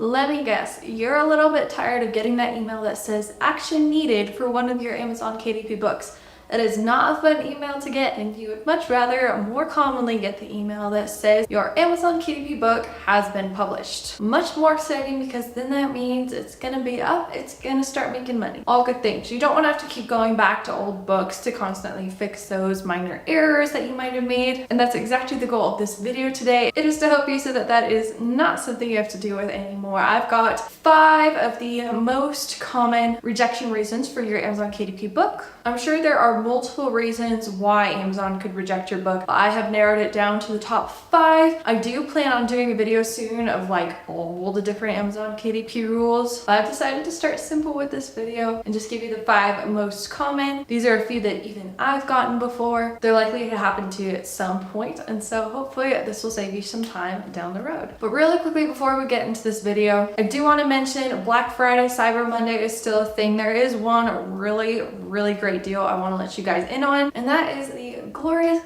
Let me guess, you're a little bit tired of getting that email that says action needed for one of your Amazon KDP books. That is not a fun email to get, and you would much rather more commonly get the email that says your Amazon KDP book has been published. Much more exciting, because then that means it's gonna be up, it's gonna start making money. All good things. You don't want to have to keep going back to old books to constantly fix those minor errors that you might have made, and that's exactly the goal of this video today. It is to help you so that that is not something you have to deal with anymore. I've got 5 of the most common rejection reasons for your Amazon KDP book. I'm sure there are multiple reasons why Amazon could reject your book. I have narrowed it down to the top 5. I do plan on doing a video soon of like all the different Amazon KDP rules. I've decided to start simple with this video and just give you the 5 most common. These are a few that even I've gotten before. They're likely to happen to you at some point, and so hopefully this will save you some time down the road. But really quickly before we get into this video, I do want to mention Black Friday, Cyber Monday is still a thing. There is one really great deal I want to let you guys in on, and that is the glorious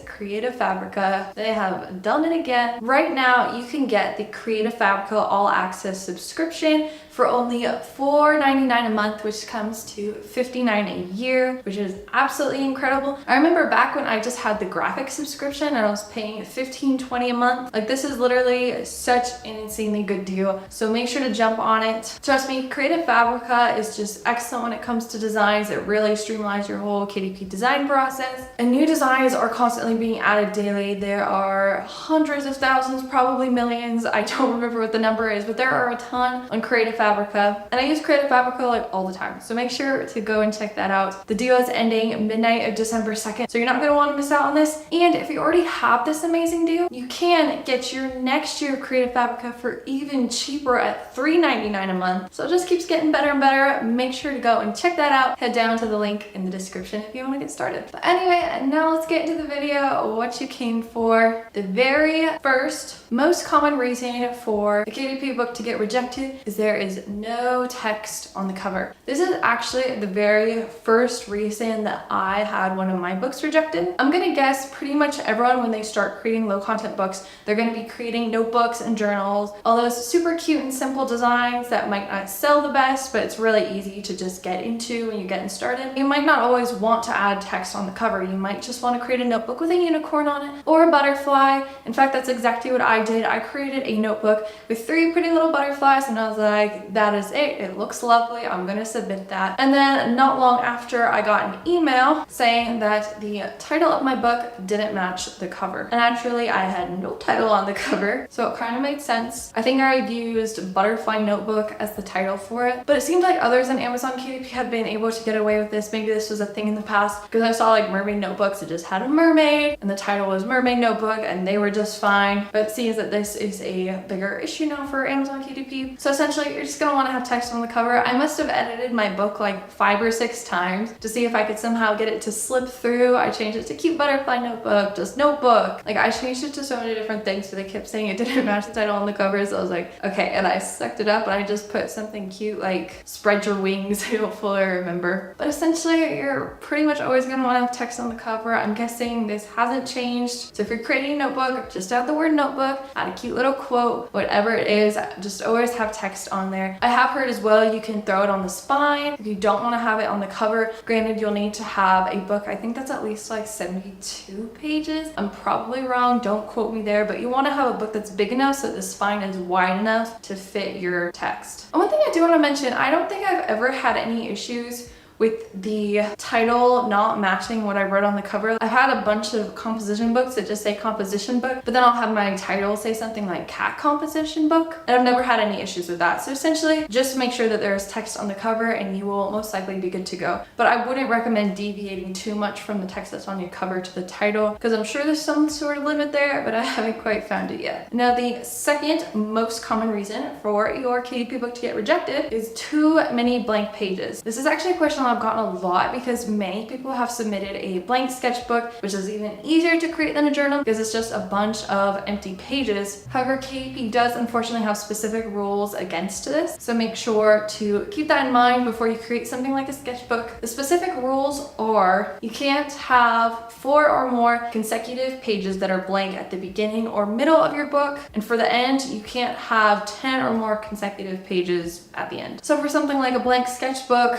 Creative Fabrica. They have done it again. Right now you can get the Creative Fabrica All Access subscription for only $4.99 a month, which comes to $59 a year, which is absolutely incredible. I remember back when I just had the graphic subscription and I was paying $15-20 a month. Like, this is literally such an insanely good deal, so make sure to jump on it. Trust me, Creative Fabrica is just excellent when it comes to designs. It really streamlines your whole KDP design process, and new designs are constantly being added daily. There are hundreds of thousands, probably millions. I don't remember what the number is, but there are a ton on Creative Fabrica, and I use Creative Fabrica like all the time, so make sure to go and check that out. The deal is ending midnight of December 2nd, so you're not going to want to miss out on this. And if you already have this amazing deal, you can get your next year of Creative Fabrica for even cheaper at $3.99 a month. So it just keeps getting better and better. Make sure to go and check that out. Head down to the link in the description if you want to get started. But anyway, now let's get into the video, what you came for. The very first most common reason for the KDP book to get rejected is there is no text on the cover. This is actually the very first reason that I had one of my books rejected. I'm gonna guess pretty much everyone, when they start creating low content books, they're gonna be creating notebooks and journals, all those super cute and simple designs that might not sell the best, but it's really easy to just get into when you're getting started. You might not always want to add text on the cover. You might just want to create a notebook with a unicorn on it or a butterfly. In fact, that's exactly what I did. I created a notebook with 3 pretty little butterflies, and I was like, that is it. It looks lovely. I'm gonna submit that. And then not long after, I got an email saying that the title of my book didn't match the cover. And actually, I had no title on the cover, so it kind of made sense. I think I used Butterfly Notebook as the title for it, but it seemed like others on Amazon KDP had been able to get away with this. Maybe this was a thing in the past, because I saw like mermaid notebooks that just had a mermaid and the title was Mermaid Notebook, and they were just fine. But it seems that this is a bigger issue now for Amazon KDP. So essentially, you're just gonna want to have text on the cover. I must have edited my book like 5 or 6 times to see if I could somehow get it to slip through. I changed it to Cute Butterfly Notebook, just notebook. Like, I changed it to so many different things, but they kept saying it didn't match the title on the cover, so I was like, okay, and I sucked it up and I just put something cute like Spread Your Wings. I don't fully remember. But essentially, you're pretty much always gonna want to have text on the cover. I'm guessing this hasn't changed. So if you're creating a notebook, just add the word notebook, add a cute little quote, whatever it is, just always have text on there. I have heard as well you can throw it on the spine if you don't want to have it on the cover. Granted, you'll need to have a book, I think that's at least like 72 pages. I'm probably wrong, don't quote me there, but you want to have a book that's big enough so the spine is wide enough to fit your text. And one thing I do want to mention, I don't think I've ever had any issues with the title not matching what I wrote on the cover. I've had a bunch of composition books that just say composition book, but then I'll have my title say something like cat composition book, and I've never had any issues with that. So essentially, just make sure that there's text on the cover and you will most likely be good to go. But I wouldn't recommend deviating too much from the text that's on your cover to the title, because I'm sure there's some sort of limit there, but I haven't quite found it yet. Now, the second most common reason for your KDP book to get rejected is too many blank pages. This is actually a question a lot email I've gotten a lot because many people have submitted a blank sketchbook, which is even easier to create than a journal because it's just a bunch of empty pages. However, KDP does unfortunately have specific rules against this, so make sure to keep that in mind before you create something like a sketchbook. The specific rules are you can't have 4 or more consecutive pages that are blank at the beginning or middle of your book, and for the end you can't have 10 or more consecutive pages at the end. So for something like a blank sketchbook,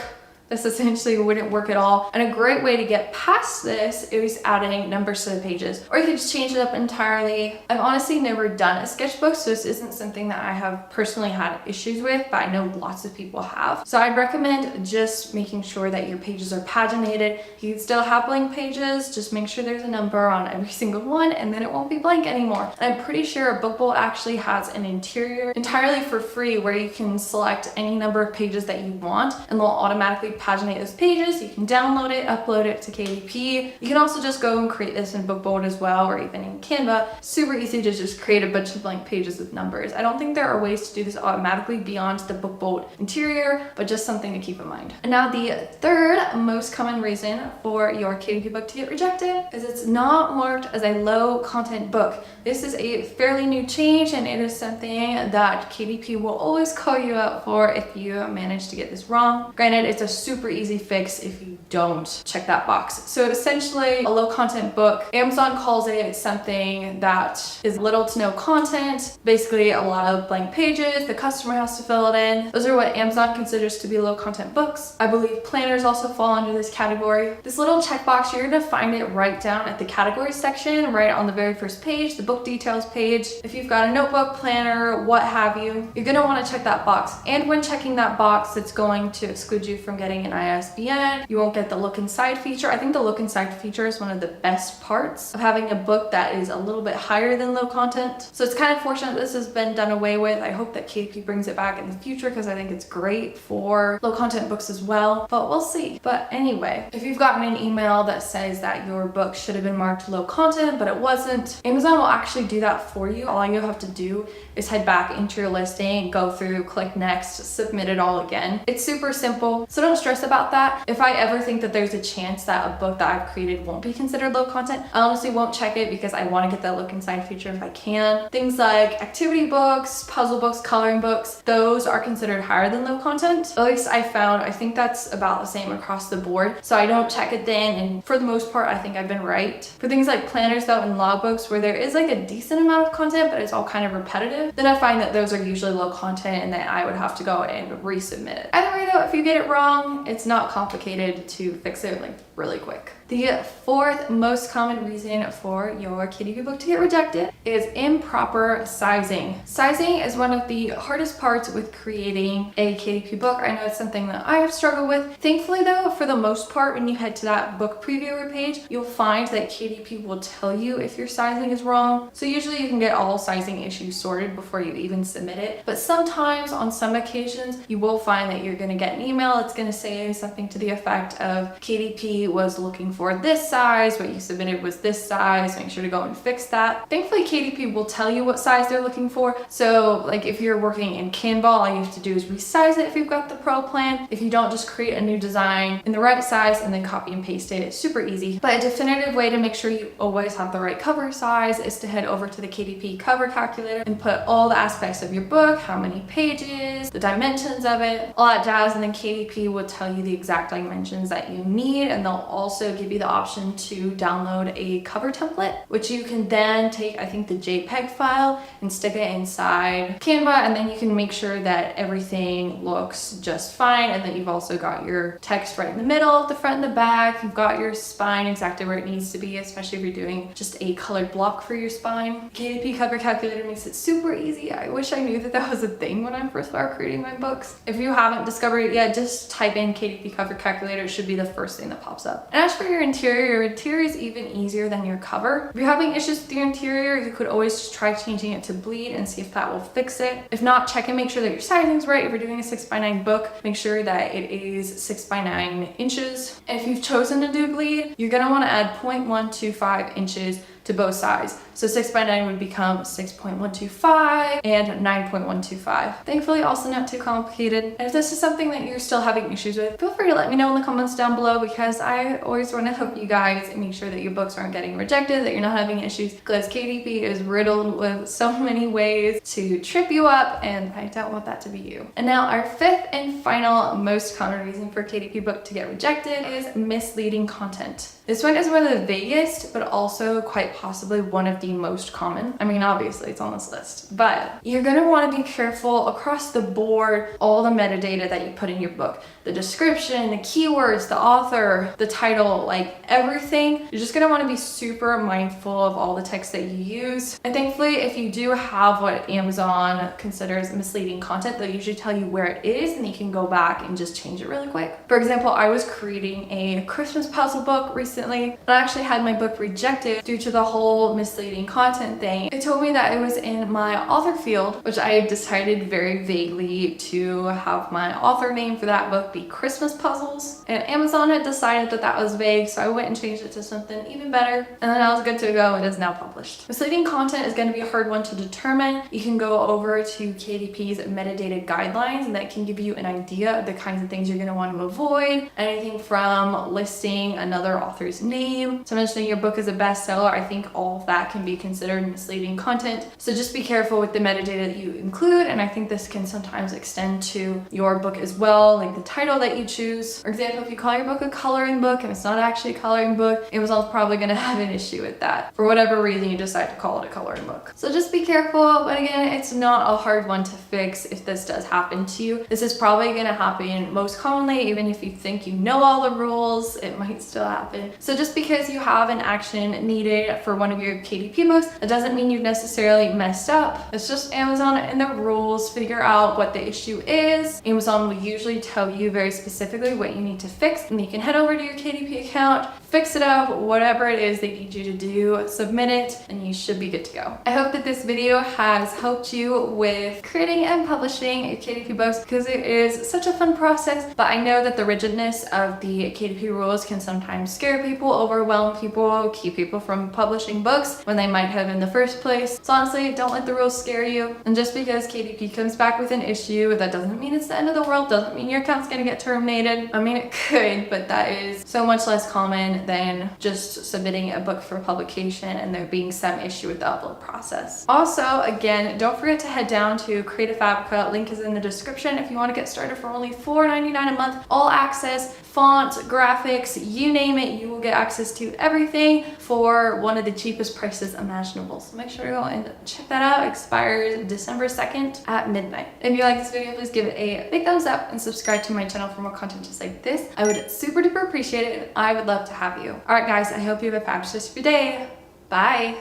this essentially wouldn't work at all. And a great way to get past this is adding numbers to the pages, or you could just change it up entirely. I've honestly never done a sketchbook, so this isn't something that I have personally had issues with, but I know lots of people have. So I'd recommend just making sure that your pages are paginated. You can still have blank pages, just make sure there's a number on every single one, and then it won't be blank anymore. And I'm pretty sure BookBolt actually has an interior entirely for free where you can select any number of pages that you want, and they'll automatically paginate those pages. You can download it, upload it to KDP. You can also just go and create this in BookBolt as well, or even in Canva. Super easy to just create a bunch of blank pages with numbers. I don't think there are ways to do this automatically beyond the BookBolt interior, but just something to keep in mind. And now the third most common reason for your KDP book to get rejected is it's not marked as a low content book. This is a fairly new change, and it is something that KDP will always call you out for if you manage to get this wrong. Granted, it's a super easy fix if you don't check that box. So essentially, a low content book, Amazon calls it something that is little to no content, basically a lot of blank pages, the customer has to fill it in. Those are what Amazon considers to be low content books. I believe planners also fall under this category. This little checkbox, you're gonna find it right down at the categories section, right on the very first page, the book details page. If you've got a notebook, planner, what have you, you're gonna wanna check that box. And when checking that box, it's going to exclude you from getting an ISBN. You won't get the look inside feature. I think the look inside feature is one of the best parts of having a book that is a little bit higher than low content. So it's kind of fortunate this has been done away with. I hope that KDP brings it back in the future because I think it's great for low content books as well, but we'll see. But anyway, if you've gotten an email that says that your book should have been marked low content, but it wasn't, Amazon will actually do that for you. All you have to do is head back into your listing, go through, click next, submit it all again. It's super simple, so don't stress about that. If I ever think that there's a chance that a book that I've created won't be considered low content, I honestly won't check it because I want to get that look inside feature if I can. Things like activity books, puzzle books, coloring books, those are considered higher than low content. At least I found, I think that's about the same across the board. So I don't check it then, and for the most part, I think I've been right. For things like planners though and logbooks where there is like a decent amount of content, but it's all kind of repetitive, then I find that those are usually low content and that I would have to go and resubmit it. Either way though, if you get it wrong, it's not complicated to fix it like really quick. The fourth most common reason for your KDP book to get rejected is improper sizing. Sizing is one of the hardest parts with creating a KDP book. I know it's something that I have struggled with. Thankfully though, for the most part, when you head to that book previewer page, you'll find that KDP will tell you if your sizing is wrong. So usually you can get all sizing issues sorted before you even submit it. But sometimes on some occasions, you will find that you're gonna get an email. It's gonna say something to the effect of KDP was looking for this size, what you submitted was this size, make sure to go and fix that. Thankfully, KDP will tell you what size they're looking for. So like if you're working in Canva, all you have to do is resize it if you've got the pro plan. If you don't, just create a new design in the right size and then copy and paste it. It's super easy. But a definitive way to make sure you always have the right cover size is to head over to the KDP cover calculator and put all the aspects of your book, how many pages, the dimensions of it, all that jazz, and then KDP will tell you the exact dimensions that you need, and they'll also give you the option to download a cover template, which you can then take, I think, the JPEG file and stick it inside Canva, and then you can make sure that everything looks just fine, and that you've also got your text right in the middle, the front and the back. You've got your spine exactly where it needs to be, especially if you're doing just a colored block for your spine. KDP cover calculator makes it super easy. I wish I knew that that was a thing when I first started creating my books. If you haven't discovered it yet, just type in KDP cover calculator. It should be the first thing that pops up. And as for your interior is even easier than your cover. If you're having issues with your interior, you could always just try changing it to bleed and see if that will fix it. If not, check and make sure that your sizing's right. If you're doing a 6x9 book, make sure that it is 6x9 inches. And if you've chosen to do bleed, you're gonna wanna add 0.125 inches to both sides. So 6x9 would become 6.125 and 9.125. Thankfully, also not too complicated. And if this is something that you're still having issues with, feel free to let me know in the comments down below, because I always want to help you guys make sure that your books aren't getting rejected, that you're not having issues, because KDP is riddled with so many ways to trip you up, and I don't want that to be you. And now our fifth and final most common reason for KDP book to get rejected is misleading content. This one is one of the vaguest, but also quite possibly one of the most common. I mean, obviously it's on this list, but you're gonna want to be careful across the board, all the metadata that you put in your book, the description, the keywords, the author, the title, like everything. You're just gonna want to be super mindful of all the text that you use. And thankfully, if you do have what Amazon considers misleading content, they'll usually tell you where it is, and you can go back and just change it really quick. For example, I was creating a Christmas puzzle book recently, and I actually had my book rejected due to the whole misleading content thing. It told me that it was in my author field, which I decided very vaguely to have my author name for that book be Christmas Puzzles, and Amazon had decided that that was vague, so I went and changed it to something even better, and then I was good to go. It is now published. Misleading content is going to be a hard one to determine. You can go over to KDP's metadata guidelines, and that can give you an idea of the kinds of things you're going to want to avoid. Anything from listing another author's name to mentioning your book is a bestseller. I think all of that can be considered misleading content. So just be careful with the metadata that you include, and I think this can sometimes extend to your book as well, like the title that you choose. For example, if you call your book a coloring book and it's not actually a coloring book, Amazon's probably going to have an issue with that for whatever reason you decide to call it a coloring book. So just be careful, but again, it's not a hard one to fix if this does happen to you. This is probably going to happen most commonly. Even if you think you know all the rules, it might still happen. So just because you have an action needed for one of your KDP books, it doesn't mean you've necessarily messed up. It's just Amazon and the rules figure out what the issue is. Amazon will usually tell you very specifically what you need to fix, and you can head over to your KDP account, fix it up, whatever it is they need you to do, submit it, and you should be good to go. I hope that this video has helped you with creating and publishing your KDP books, because it is such a fun process, but I know that the rigidness of the KDP rules can sometimes scare people, overwhelm people, keep people from publishing books when they might have in the first place. So honestly, don't let the rules scare you. And just because KDP comes back with an issue, that doesn't mean it's the end of the world, doesn't mean your account's gonna get terminated. I mean, it could, but that is so much less common than just submitting a book for publication and there being some issue with the upload process. Also, again, don't forget to head down to Create a Fabrica. Link is in the description if you want to get started for only $4.99 a month. All access, fonts, graphics, you name it, you will get access to everything for one of the cheapest prices imaginable. So make sure to go and check that out. It expires December 2nd at midnight. If you like this video, please give it a big thumbs up and subscribe to my channel for more content just like this. I would super duper appreciate it, and I would love to have you. All right, guys, I hope you have a fabulous rest of your day. Bye.